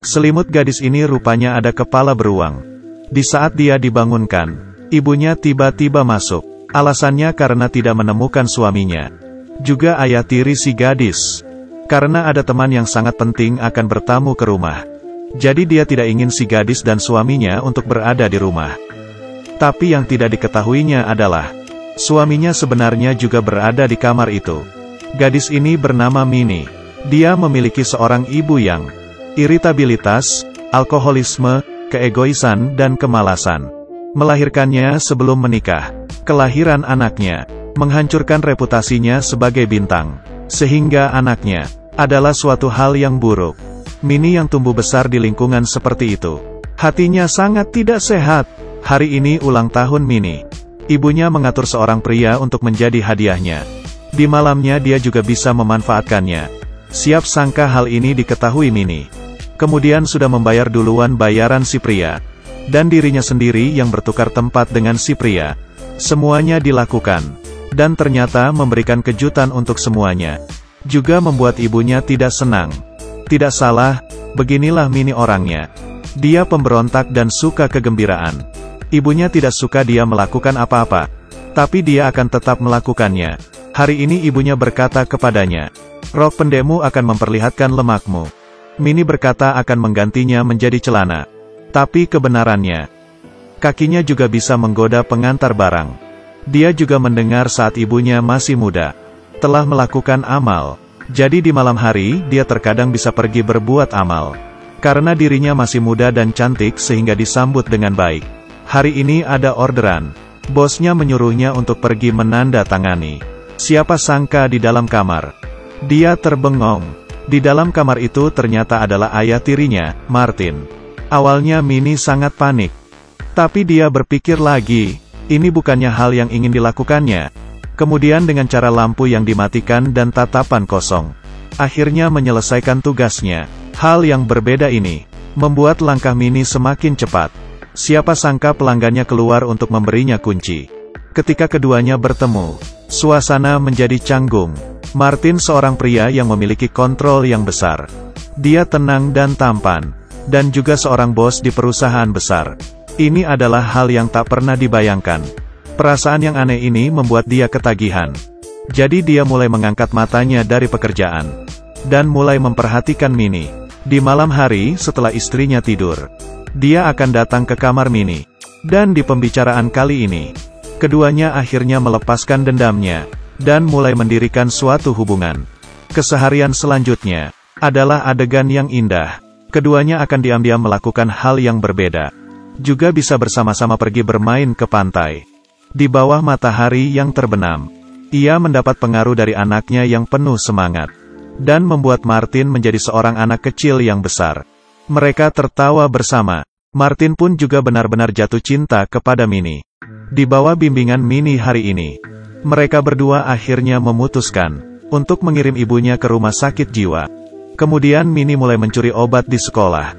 Selimut gadis ini rupanya ada kepala beruang. Di saat dia dibangunkan, ibunya tiba-tiba masuk. Alasannya karena tidak menemukan suaminya. Juga ayah tiri si gadis. Karena ada teman yang sangat penting akan bertamu ke rumah. Jadi dia tidak ingin si gadis dan suaminya untuk berada di rumah. Tapi yang tidak diketahuinya adalah, suaminya sebenarnya juga berada di kamar itu. Gadis ini bernama Minnie. Dia memiliki seorang ibu yang iritabilitas, alkoholisme, keegoisan dan kemalasan. Melahirkannya sebelum menikah. Kelahiran anaknya menghancurkan reputasinya sebagai bintang. Sehingga anaknya adalah suatu hal yang buruk. Minnie yang tumbuh besar di lingkungan seperti itu, hatinya sangat tidak sehat. Hari ini ulang tahun Minnie. Ibunya mengatur seorang pria untuk menjadi hadiahnya. Di malamnya dia juga bisa memanfaatkannya. Siap sangka hal ini diketahui Minnie. Kemudian sudah membayar duluan bayaran si pria. Dan dirinya sendiri yang bertukar tempat dengan si pria. Semuanya dilakukan. Dan ternyata memberikan kejutan untuk semuanya. Juga membuat ibunya tidak senang. Tidak salah, beginilah Minnie orangnya. Dia pemberontak dan suka kegembiraan. Ibunya tidak suka dia melakukan apa-apa. Tapi dia akan tetap melakukannya. Hari ini ibunya berkata kepadanya, "Rok pendekmu akan memperlihatkan lemakmu." Minnie berkata akan menggantinya menjadi celana. Tapi kebenarannya, kakinya juga bisa menggoda pengantar barang. Dia juga mendengar saat ibunya masih muda, telah melakukan amal. Jadi di malam hari, dia terkadang bisa pergi berbuat amal. Karena dirinya masih muda dan cantik sehingga disambut dengan baik. Hari ini ada orderan. Bosnya menyuruhnya untuk pergi menandatangani. Siapa sangka di dalam kamar, dia terbengong. Di dalam kamar itu ternyata adalah ayah tirinya, Martin. Awalnya Minnie sangat panik. Tapi dia berpikir lagi, ini bukannya hal yang ingin dilakukannya. Kemudian dengan cara lampu yang dimatikan dan tatapan kosong, akhirnya menyelesaikan tugasnya. Hal yang berbeda ini, membuat langkah Minnie semakin cepat. Siapa sangka pelanggannya keluar untuk memberinya kunci. Ketika keduanya bertemu, suasana menjadi canggung. Martin seorang pria yang memiliki kontrol yang besar. Dia tenang dan tampan. Dan juga seorang bos di perusahaan besar. Ini adalah hal yang tak pernah dibayangkan. Perasaan yang aneh ini membuat dia ketagihan. Jadi dia mulai mengangkat matanya dari pekerjaan. Dan mulai memperhatikan Minnie. Di malam hari setelah istrinya tidur, dia akan datang ke kamar Minnie. Dan di pembicaraan kali ini, keduanya akhirnya melepaskan dendamnya. Dan mulai mendirikan suatu hubungan. Keseharian selanjutnya adalah adegan yang indah. Keduanya akan diam-diam melakukan hal yang berbeda. Juga bisa bersama-sama pergi bermain ke pantai. Di bawah matahari yang terbenam, ia mendapat pengaruh dari anaknya yang penuh semangat. Dan membuat Martin menjadi seorang anak kecil yang besar. Mereka tertawa bersama. Martin pun juga benar-benar jatuh cinta kepada Minnie. Di bawah bimbingan Minnie hari ini, mereka berdua akhirnya memutuskan untuk mengirim ibunya ke rumah sakit jiwa. Kemudian Minnie mulai mencuri obat di sekolah.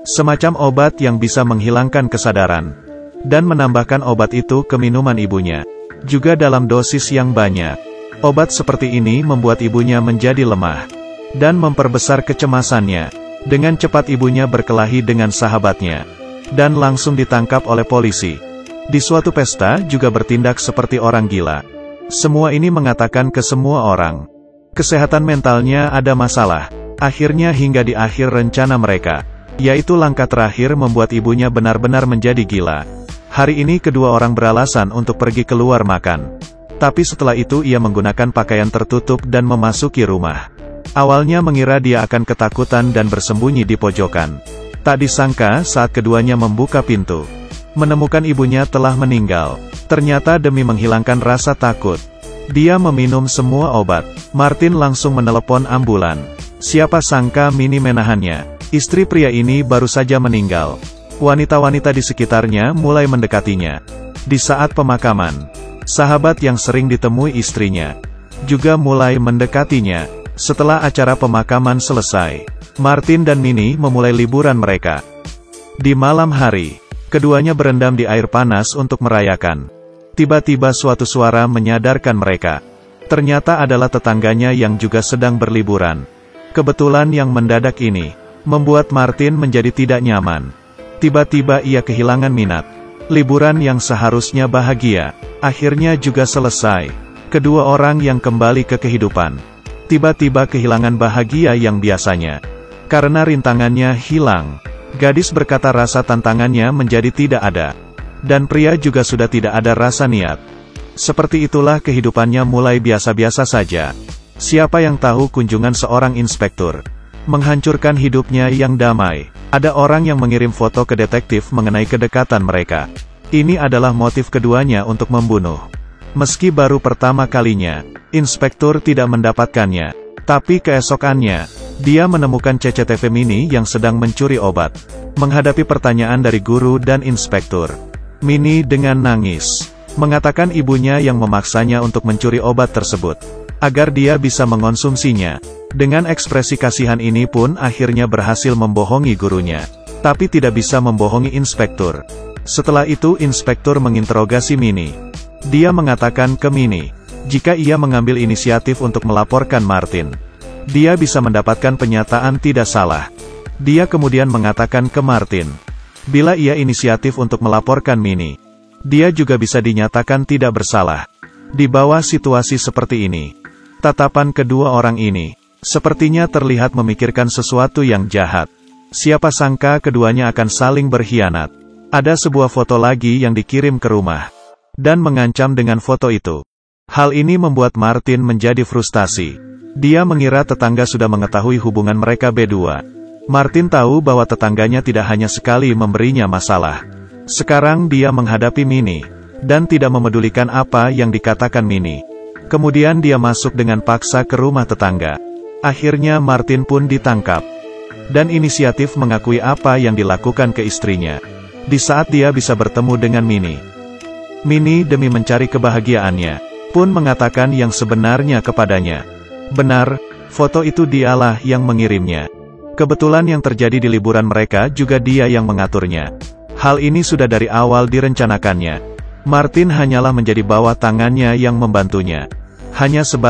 Semacam obat yang bisa menghilangkan kesadaran. Dan menambahkan obat itu ke minuman ibunya. Juga dalam dosis yang banyak. Obat seperti ini membuat ibunya menjadi lemah. Dan memperbesar kecemasannya. Dengan cepat ibunya berkelahi dengan sahabatnya. Dan langsung ditangkap oleh polisi. Di suatu pesta juga bertindak seperti orang gila. Semua ini mengatakan ke semua orang. Kesehatan mentalnya ada masalah. Akhirnya hingga di akhir rencana mereka, yaitu langkah terakhir membuat ibunya benar-benar menjadi gila. Hari ini kedua orang beralasan untuk pergi keluar makan. Tapi setelah itu ia menggunakan pakaian tertutup dan memasuki rumah. Awalnya mengira dia akan ketakutan dan bersembunyi di pojokan. Tak disangka saat keduanya membuka pintu, menemukan ibunya telah meninggal. Ternyata demi menghilangkan rasa takut, dia meminum semua obat. Martin langsung menelepon ambulan. Siapa sangka Minnie menahannya. Istri pria ini baru saja meninggal. Wanita-wanita di sekitarnya mulai mendekatinya. Di saat pemakaman, sahabat yang sering ditemui istrinya juga mulai mendekatinya. Setelah acara pemakaman selesai, Martin dan Minnie memulai liburan mereka. Di malam hari, keduanya berendam di air panas untuk merayakan. Tiba-tiba suatu suara menyadarkan mereka. Ternyata adalah tetangganya yang juga sedang berliburan. Kebetulan yang mendadak ini membuat Martin menjadi tidak nyaman. Tiba-tiba ia kehilangan minat. Liburan yang seharusnya bahagia, akhirnya juga selesai. Kedua orang yang kembali ke kehidupan, tiba-tiba kehilangan bahagia yang biasanya. Karena rintangannya hilang, gadis berkata rasa tantangannya menjadi tidak ada. Dan pria juga sudah tidak ada rasa niat. Seperti itulah kehidupannya mulai biasa-biasa saja. Siapa yang tahu kunjungan seorang inspektur menghancurkan hidupnya yang damai. Ada orang yang mengirim foto ke detektif mengenai kedekatan mereka. Ini adalah motif keduanya untuk membunuh. Meski baru pertama kalinya, inspektur tidak mendapatkannya. Tapi keesokannya, dia menemukan CCTV Mini yang sedang mencuri obat. Menghadapi pertanyaan dari guru dan inspektur, Mini dengan nangis mengatakan ibunya yang memaksanya untuk mencuri obat tersebut, agar dia bisa mengonsumsinya. Dengan ekspresi kasihan ini pun akhirnya berhasil membohongi gurunya. Tapi tidak bisa membohongi inspektur. Setelah itu inspektur menginterogasi Mini. Dia mengatakan ke Mini, jika ia mengambil inisiatif untuk melaporkan Martin, dia bisa mendapatkan penyataan tidak salah. Dia kemudian mengatakan ke Martin, bila ia inisiatif untuk melaporkan Mini, dia juga bisa dinyatakan tidak bersalah. Di bawah situasi seperti ini, tatapan kedua orang ini sepertinya terlihat memikirkan sesuatu yang jahat. Siapa sangka keduanya akan saling berkhianat. Ada sebuah foto lagi yang dikirim ke rumah dan mengancam dengan foto itu. Hal ini membuat Martin menjadi frustasi. Dia mengira tetangga sudah mengetahui hubungan mereka berdua. Martin tahu bahwa tetangganya tidak hanya sekali memberinya masalah. Sekarang dia menghadapi Mini dan tidak memedulikan apa yang dikatakan Mini. Kemudian dia masuk dengan paksa ke rumah tetangga. Akhirnya Martin pun ditangkap dan inisiatif mengakui apa yang dilakukan ke istrinya. Di saat dia bisa bertemu dengan Mini, Mini demi mencari kebahagiaannya pun mengatakan yang sebenarnya kepadanya. Benar, foto itu dialah yang mengirimnya. Kebetulan yang terjadi di liburan mereka juga dia yang mengaturnya. Hal ini sudah dari awal direncanakannya. Martin hanyalah menjadi bawah tangannya yang membantunya. Hanya sebatas